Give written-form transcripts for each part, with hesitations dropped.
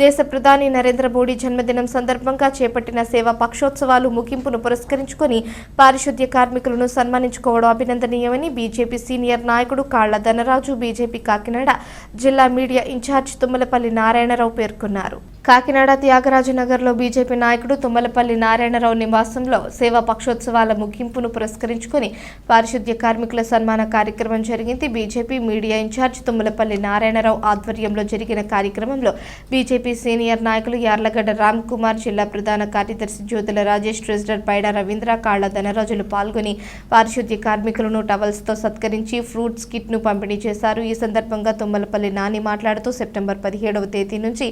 దేశ ప్రధాని నరేంద్ర మోడీ జన్మదినం సందర్భంగా చేపట్టిన సేవా పక్షోత్సవాలు ముగింపును పురస్కరించుకొని పారిశుద్ధ్య కార్మికులను సన్మానించుకోవడం అభినందనీయమని బీజేపీ సీనియర్ నాయకుడు కాళ్ల ధనరాజు బీజేపీ కాకినాడ జిల్లా మీడియా ఇన్ఛార్జ్ తుమ్మలపల్లి నారాయణరావు పేర్కొన్నారు. కాకినాడ త్యాగరాజనగర్లో బీజేపీ నాయకుడు తుమ్మలపల్లి నారాయణరావు నివాసంలో సేవా పక్షోత్సవాల ముగింపును పురస్కరించుకొని పారిశుద్ధ్య కార్మికుల సన్మాన కార్యక్రమం జరిగింది. BJP media incharge Tummalapalli Narayanarao ఆధ్వర్యంలో జరిగిన కార్యక్రమంలో బీజేపీ సీనియర్ నాయకులు యార్లగడ్డ రామ్ కుమార్, జిల్లా ప్రధాన కార్యదర్శి జ్యోతుల రాజేష్, ట్రెజరర్ పైడా రవీంద్ర, కాళ్ల ధనరాజులు పాల్గొని పారిశుద్ధ్య కార్మికులను టవల్స్తో సత్కరించి ఫ్రూట్స్ కిట్ను పంపిణీ చేశారు. ఈ సందర్భంగా తుమ్మలపల్లి నాని మాట్లాడుతూ సెప్టెంబర్ 17వ తేదీ నుంచి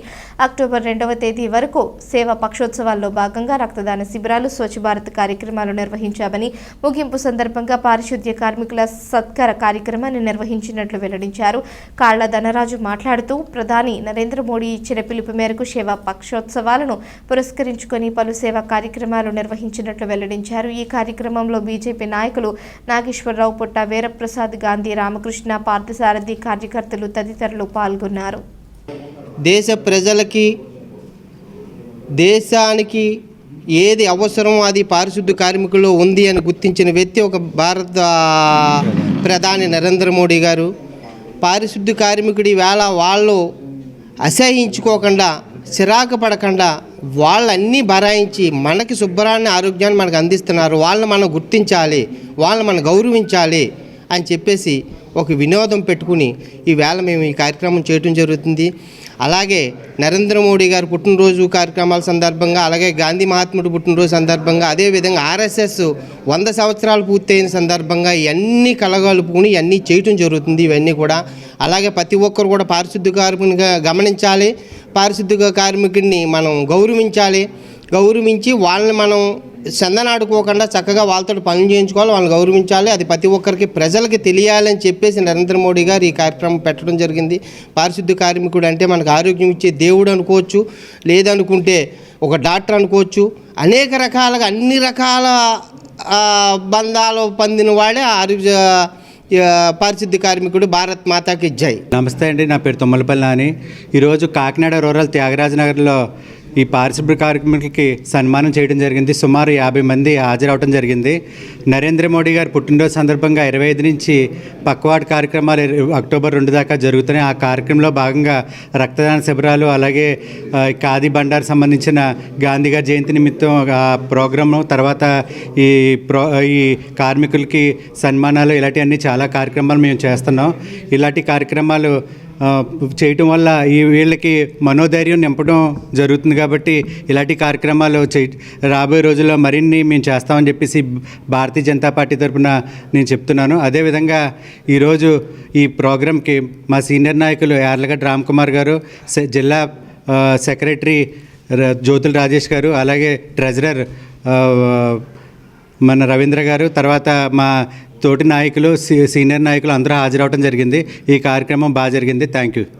అక్టోబర్ 2వ తేదీ వరకు సేవా పక్షోత్సవాల్లో భాగంగా రక్తదాన శిబిరాలు, స్వచ్ఛ భారత్ కార్యక్రమాలు నిర్వహించామని, ముగింపు సందర్భంగా పారిశుద్ధ్య కార్మికుల సత్కార కార్యక్రమాన్ని నిర్వహించినట్లు వెల్లడించారు. కాళ్ల ధనరాజు మాట్లాడుతూ ప్రధాని నరేంద్ర మోడీ ఇచ్చిన పిలుపు మేరకు సేవా పక్షోత్సవాలను పురస్కరించుకొని పలు సేవా కార్యక్రమాలు నిర్వహించినట్లు వెల్లడించారు. ఈ కార్యక్రమంలో బీజేపీ నాయకులు నాగేశ్వరరావు, పుట్ట వీరప్రసాద్, గాంధీ రామకృష్ణ, పార్థసారథి, కార్యకర్తలు తదితరులు పాల్గొన్నారు. దేశ ప్రజలకి, దేశానికి ఏది అవసరమో అది పారిశుద్ధ్య కార్మికుల్లో ఉంది అని గుర్తించిన వ్యక్తి ఒక భారత ప్రధాని నరేంద్ర మోడీ గారు. పారిశుద్ధ్య కార్మికుడి వేళ వాళ్ళు అసహించుకోకుండా, చిరాకు పడకుండా వాళ్ళన్నీ బరాయించి మనకి శుభ్రాన్ని, ఆరోగ్యాన్ని మనకు అందిస్తున్నారు. వాళ్ళని మనం గుర్తించాలి, వాళ్ళని మనం గౌరవించాలి అని చెప్పేసి ఒక వినోదం పెట్టుకుని ఈవేళ మేము ఈ కార్యక్రమం చేయడం జరుగుతుంది. అలాగే నరేంద్ర మోడీ గారు పుట్టినరోజు కార్యక్రమాల సందర్భంగా, అలాగే గాంధీ మహాత్ముడు పుట్టినరోజు సందర్భంగా, అదేవిధంగా ఆర్ఎస్ఎస్ 100 సంవత్సరాలు పూర్తయిన సందర్భంగా ఇవన్నీ కలగలుపుకుని ఇవన్నీ చేయటం జరుగుతుంది. ఇవన్నీ కూడా అలాగే ప్రతి ఒక్కరు కూడా పారిశుద్ధ్య కార్మికునిగా గమనించాలి, పారిశుద్ధ్య కార్మికుడిని మనం గౌరవించి వాళ్ళని మనం చందనాడుకోకుండా చక్కగా వాళ్ళతో పనులు చేయించుకోవాలి, వాళ్ళని గౌరవించాలి. అది ప్రతి ఒక్కరికి ప్రజలకి తెలియాలని చెప్పేసి నరేంద్ర మోడీ గారు ఈ కార్యక్రమం పెట్టడం జరిగింది. పారిశుద్ధ్య కార్మికుడు అంటే మనకు ఆరోగ్యం ఇచ్చే దేవుడు అనుకోవచ్చు, లేదనుకుంటే ఒక డాక్టర్ అనుకోవచ్చు. అనేక రకాలుగా అన్ని రకాల బంధాలు పొందిన వాడే పారిశుద్ధ్య కార్మికుడు. భారత్ మాతాకి జై. నమస్తే అండి, నా పేరు తుమ్మలపల్లి నాని. ఈరోజు కాకినాడ రూరల్ త్యాగరాజనగర్లో ఈ పారిశుద్ధ్య కార్మికులకి సన్మానం చేయడం జరిగింది. సుమారు 50 మంది హాజరవడం జరిగింది. నరేంద్ర మోడీ గారు పుట్టినరోజు సందర్భంగా 25 నుంచి పక్వాడ్ కార్యక్రమాలు అక్టోబర్ 2 దాకా జరుగుతున్నాయి. ఆ కార్యక్రమంలో భాగంగా రక్తదాన శిబిరాలు, అలాగే ఖాదీ బండార్ సంబంధించిన గాంధీ గారి జయంతి నిమిత్తం ప్రోగ్రాము, తర్వాత ఈ కార్మికులకి సన్మానాలు, ఇలాంటివన్నీ చాలా కార్యక్రమాలు మేము చేస్తున్నాం. ఇలాంటి కార్యక్రమాలు చేయటం వల్ల వీళ్ళకి మనోధైర్యం నింపడం జరుగుతుంది. కాబట్టి ఇలాంటి కార్యక్రమాలు రాబోయే రోజుల్లో మరిన్ని మేము చేస్తామని చెప్పేసి భారతీయ జనతా పార్టీ తరఫున నేను చెప్తున్నాను. అదేవిధంగా ఈరోజు ఈ ప్రోగ్రాంకి మా సీనియర్ నాయకులు యార్లగడ్డ రామ్ కుమార్ గారు, జిల్లా సెక్రటరీ జ్యోతుల రాజేష్ గారు, అలాగే ట్రెజరర్ మన రవీంద్ర గారు, తర్వాత మా తోటి నాయకులు, సీనియర్ నాయకులు అందరూ హాజరవడం జరిగింది. ఈ కార్యక్రమం బాగా జరిగింది. Thank you.